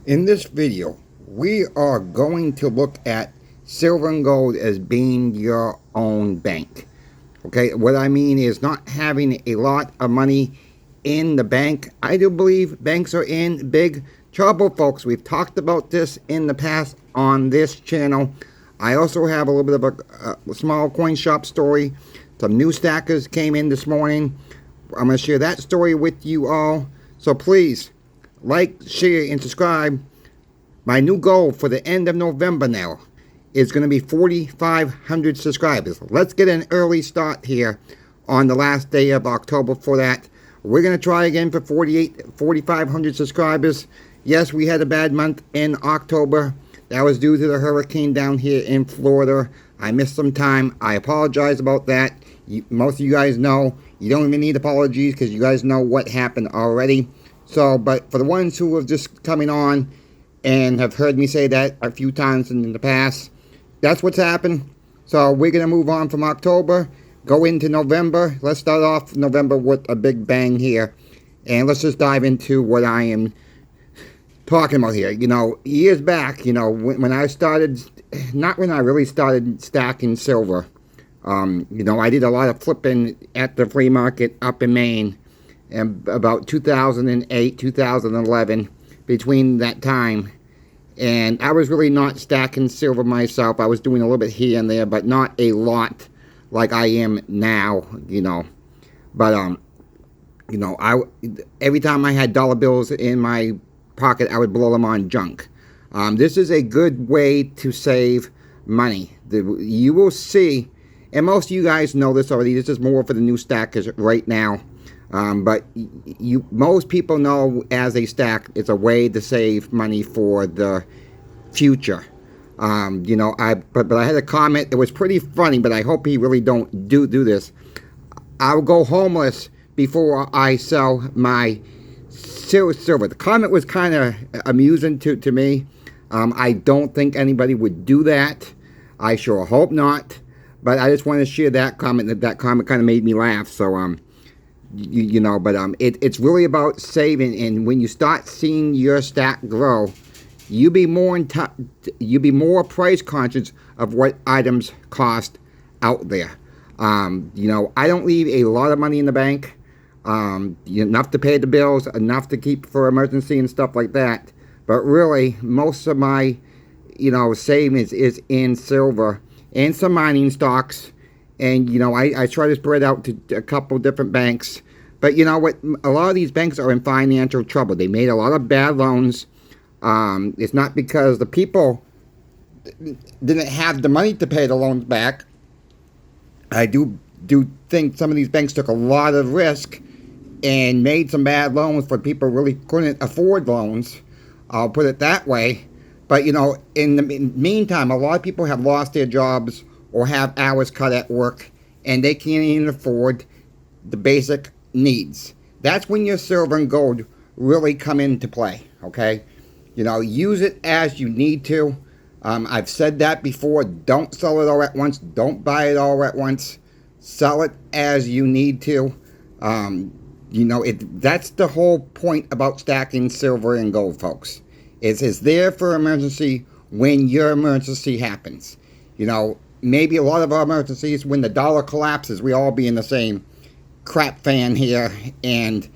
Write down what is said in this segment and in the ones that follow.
In this video, we are going to look at silver and gold as being your own bank. Okay, what I mean is not having a lot of money in the bank. I do believe banks are in big trouble, folks. We've talked about this in the past on this channel. I also have a little bit of a small coin shop story. Some new stackers came in this morning. I'm going to share that story with you all. So please, like, share, and subscribe. My new goal for the end of November now is going to be 4,500 subscribers. Let's get an early start here on the last day of October for that. We're going to try again for 4,500 subscribers. Yes, we had a bad month in October. That was due to the hurricane down here in Florida. I missed some time. I apologize about that. Most of you guys know. You don't even need apologies because you guys know what happened already. So, but for the ones who are just coming on and have heard me say that a few times in the past, that's what's happened. So we're going to move on from October, go into November. Let's start off November with a big bang here. And let's just dive into what I am talking about here. You know, years back, you know, when I started, not when I really started stacking silver, you know, I did a lot of flipping at the flea market up in Maine, and about 2008, 2011, between that time. And I was really not stacking silver myself. I was doing a little bit here and there, but not a lot like I am now, you know. But, you know, every time I had dollar bills in my pocket, I would blow them on junk. This is a good way to save money. You will see, and most of you guys know this already, this is more for the new stackers right now. But most people know as a stack, it's a way to save money for the future. You know, but I had a comment. It was pretty funny, but I hope he really don't do this. I'll go homeless before I sell my silver. The comment was kind of amusing to me. I don't think anybody would do that. I sure hope not. But I just want to share that comment. That comment kind of made me laugh. So you know, but it's really about saving, and when you start seeing your stack grow, you be more price conscious of what items cost out there. You know, I don't leave a lot of money in the bank, enough to pay the bills, enough to keep for emergency and stuff like that. But really, most of my, you know, savings is in silver and some mining stocks. And, you know, I try to spread out to a couple different banks. But you know what? A lot of these banks are in financial trouble. They made a lot of bad loans. It's not because the people didn't have the money to pay the loans back. I do think some of these banks took a lot of risk and made some bad loans for people who really couldn't afford loans. I'll put it that way. But, you know, in the meantime, a lot of people have lost their jobs or have hours cut at work, and they can't even afford the basic needs. That's when your silver and gold really come into play, okay? You know, use it as you need to. I've said that before. Don't sell it all at once. Don't buy it all at once. Sell it as you need to. You know, that's the whole point about stacking silver and gold, folks. It's there for emergency when your emergency happens. You know, maybe a lot of our emergencies, when the dollar collapses, we all be in the same crap fan here, and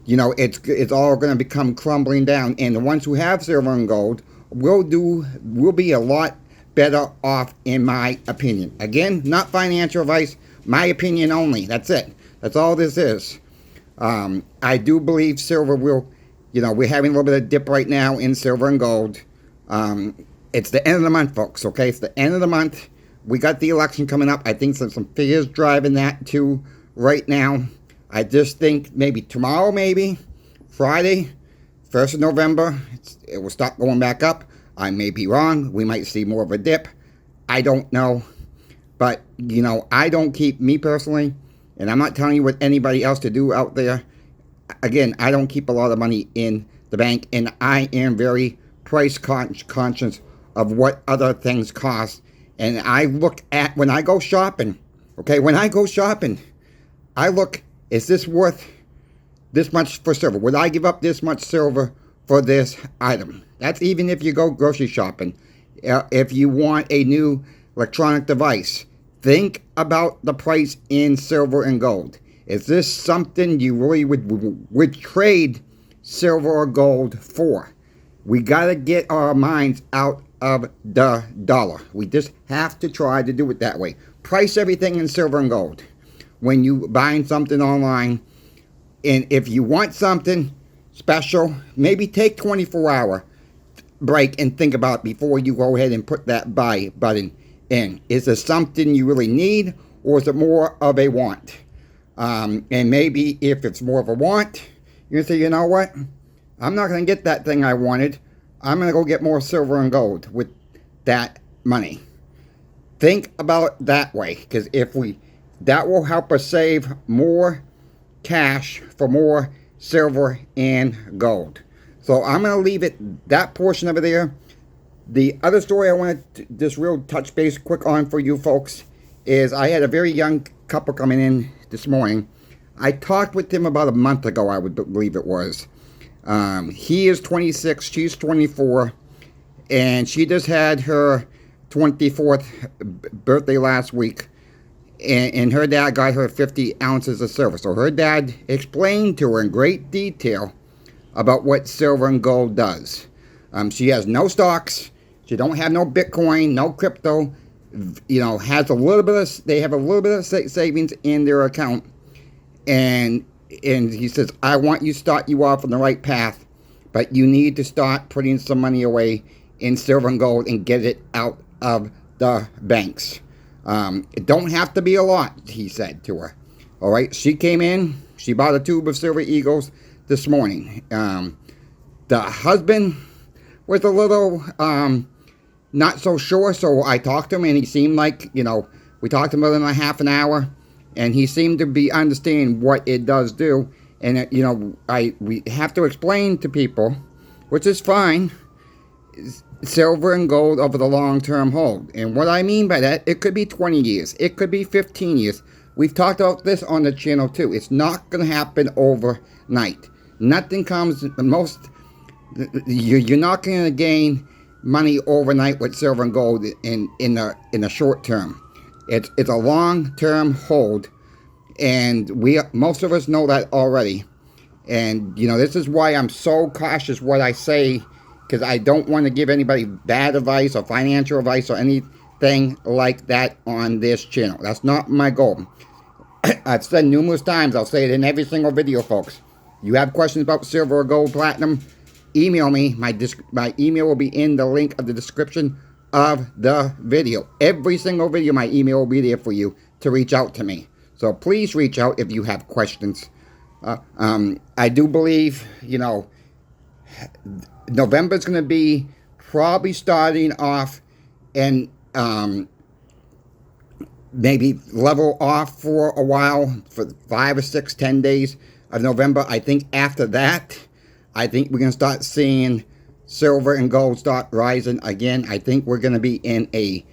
you know, it's all going to become crumbling down. And the ones who have silver and gold will be a lot better off, in my opinion. Again, not financial advice, my opinion only. That's it. That's all this is. I do believe silver will, you know, we're having a little bit of dip right now in silver and gold. It's the end of the month, folks, okay? It's the end of the month. We got the election coming up. I think some fears driving that too right now. I just think maybe tomorrow, maybe Friday, 1st of November, it will start going back up. I may be wrong. We might see more of a dip. I don't know. But, you know, I don't keep, me personally, and I'm not telling you what anybody else to do out there. Again, I don't keep a lot of money in the bank, and I am very price conscious of what other things cost. And I look at, when I go shopping, okay, when I go shopping, I look, is this worth this much for silver? Would I give up this much silver for this item? That's even if you go grocery shopping. If you want a new electronic device, think about the price in silver and gold. Is this something you really would trade silver or gold for? We got to get our minds out of the dollar. We just have to try to do it that way. Price everything in silver and gold when you buying something online. And if you want something special, maybe take 24-hour break and think about it before you go ahead and put that buy button in. Is it something you really need, or is it more of a want? And maybe if it's more of a want, you're going to say, you know what? I'm not going to get that thing I wanted. I'm going to go get more silver and gold with that money. Think about it that way, because that will help us save more cash for more silver and gold. So I'm going to leave it, that portion of it there. The other story I want to just real touch base quick on for you folks is I had a very young couple coming in this morning. I talked with him about a month ago, I would believe it was. He is 26, she's 24, and she just had her 24th birthday last week, and her dad got her 50 ounces of silver. So her dad explained to her in great detail about what silver and gold does. She has no stocks, she don't have no Bitcoin, no crypto, has a little bit of, they have a little bit of savings in their account, and he says, I want you to start you off on the right path, but you need to start putting some money away in silver and gold and get it out of the banks. It don't have to be a lot, he said to her. All right, she came in, she bought a tube of Silver Eagles this morning. The husband was a little not so sure, so I talked to him, and he seemed like, we talked to him within a half an hour, and he seemed to be understanding what it does do. And we have to explain to people, which is fine, silver and gold over the long-term hold. And what I mean by that, it could be 20 years, it could be 15 years. We've talked about this on the channel too. It's not going to happen overnight. Nothing comes, you're not going to gain money overnight with silver and gold in the short term. It's a long-term hold, and most of us know that already. And this is why I'm so cautious what I say, because I don't want to give anybody bad advice or financial advice or anything like that on this channel. That's not my goal. I've said numerous times, I'll say it in every single video, folks. You have questions about silver or gold, platinum, email me. My email will be in the link of the description of the video. Every single video, my email will be there for you to reach out to me. So please reach out if you have questions. I do believe, November is going to be probably starting off and maybe level off for a while, for 5 or 6, 10 days of November. I think after that, I think we're going to start seeing silver and gold start rising again. I think we're going to be in a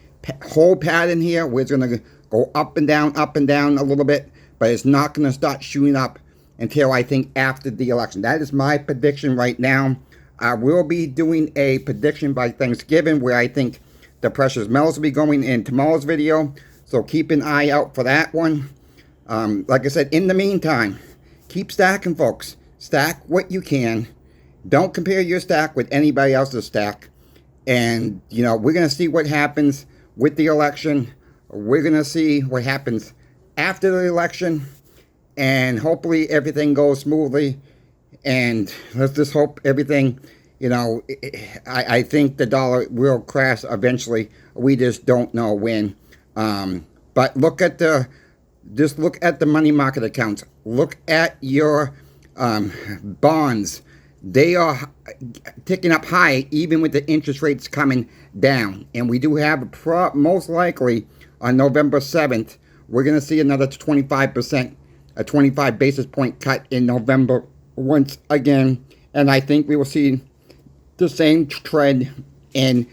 whole pattern here. We're going to go up and down a little bit, but it's not going to start shooting up until I think after the election. That is my prediction right now. I will be doing a prediction by Thanksgiving where I think the precious metals will be going in tomorrow's video. So keep an eye out for that one. Like I said, in the meantime, keep stacking, folks. Stack what you can. Don't compare your stack with anybody else's stack. And, we're going to see what happens with the election. We're going to see what happens after the election. And hopefully everything goes smoothly. And let's just hope everything, I think the dollar will crash eventually. We just don't know when. But look at the money market accounts. Look at your bonds. They are ticking up high, even with the interest rates coming down. And we do have, most likely, on November 7th, we're going to see another 25%, a 25 basis point cut in November once again. And I think we will see the same trend in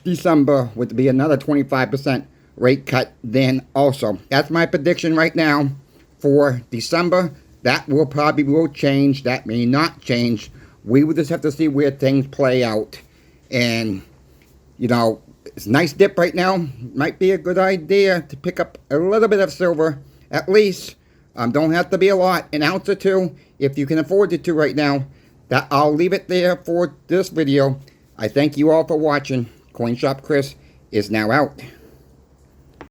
December, with be another 25% rate cut then also. That's my prediction right now for December. That will change. That may not change. We will just have to see where things play out. And, you know, it's a nice dip right now. Might be a good idea to pick up a little bit of silver, at least. Don't have to be a lot, an ounce or two, if you can afford it to right now. That I'll leave it there for this video. I thank you all for watching. CoinShop Chris is now out.